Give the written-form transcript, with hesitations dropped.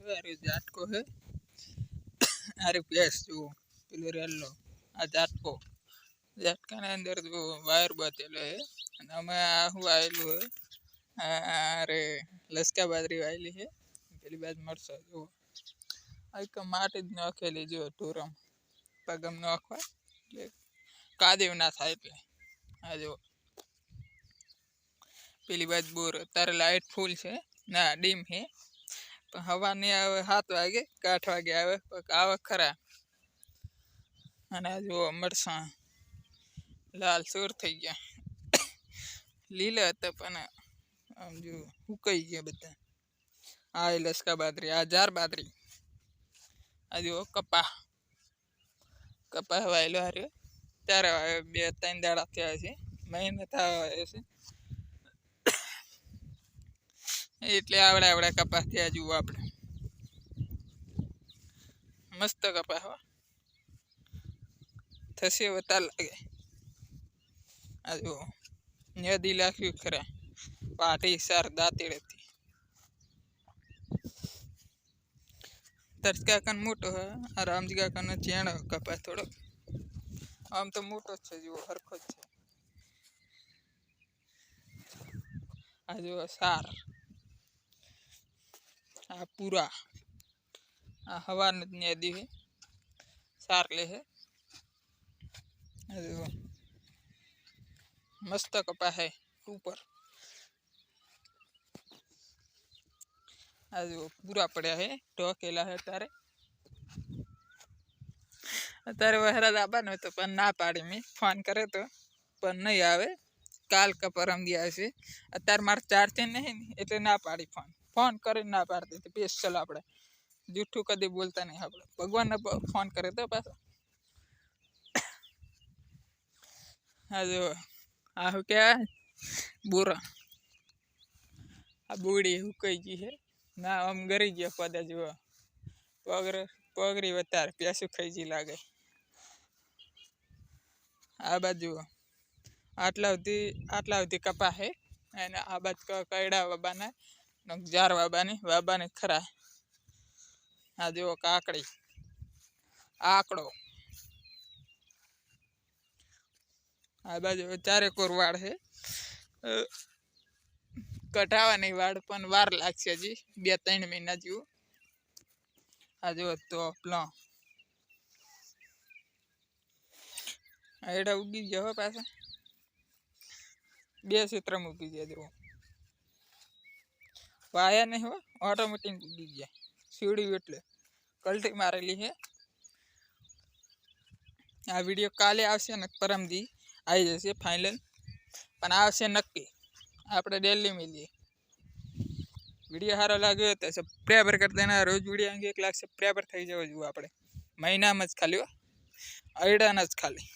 है। अरे जाटको है। अरे प्यास जो पेलो रेलो आ जाटको जाटका ने अंदर जो वायर बातेलो है। हमें आहू आयलू है। अरे लसका बाजरी वायली है। पहली बात मरसा जो आई का माटी ज नाखेली जो टूरम पगम नाखवा એટલે કાદેવ ના થાય એટલે આ જો પેલી બાદ બોર તારે લાઇટ ફૂલ છે ના ડીમ છે પણ હવા નહીં આવે 7 વાગે કે 8 વાગે આવે પણ આવે ખરા અને આ જો મરસા લાલ સૂર થઈ ગયા લીલા હતા પણ આમ જો હુકાઈ ગયા બધા આ લસકા બાદરી આ જાર બાદરી આ જો કપા વાયલો હાર્યો ત્યારે 2-3 દાડા થયા છે મહેનત આવે છે એટલે આવડા આવડા કપા થયા જુઓ આપણે મસ્ત કપા હો થશે વતા લાગે આ જો નદી લાખ્યું ખરા પાટી સાર દાંતેડેથી તરકા કન મોટો હે આ રામજી કાકાનો ચેણો કપા થોડો આમ તો મોટો જ છે જુઓ હરખો જ છે આ જો સાર આ પૂરા આ હવા નદી है सार ले है मस्त कपा है ऊपर आज पूरा पड़ा है टोकेला है तारे तारे वहरा दाबा न तो पर ना पाड़ी में फोन करे तो पर नहीं आवे काल का परम दिया से अतार मार चार्ज नहीं એટલે ના પાડી फोन करे ना पाड़ते तो पेश चला पड़े जूठू कदी बोलता नहीं આપણે ભગવાન ને ફોન કરે તો પાછો આ જો આ હું કે બોરા આ બુડી હુકાઈ ગઈ છે ના આમ ગરી ગયો પદા જો પગરી વતાર પ્યાસુ ખાઈ જી લાગે આ બાજુ આટલા સુધી કપા હે અને આ બાજુ કઈડા બાબાના जार वाबाने खरा आ जो काकड़ी आकड़ो आ बाजू 4 कोर वाड़ है कटावा नहीं वाड़ पण वार लागशे जी 2-3 महीना जेवू आ जो तो प्ला एडा उगी गया हो पाछा 2 क्षेत्र में उगी गया जो वाया नहीं हो ऑटोमेटिक उगी गया सीढ़ी એટલે કલટી મારેલી છે આ વિડિયો કાલે આવશે ને પરમદી આવી જશે ફાઇનલ પણ આવશે નક્કી આપણે દિલ્હી મળીએ વિડિયો સારો લાગ્યો તો સબસ્ક્રાઇબર કરી દેના રોજ વિડિયો અંગે 1 લાખ સબસ્ક્રાઇબર થઈ જવો જોઈએ આપણે મહિનામાં જ ખાલી અયડાના જ ખાલી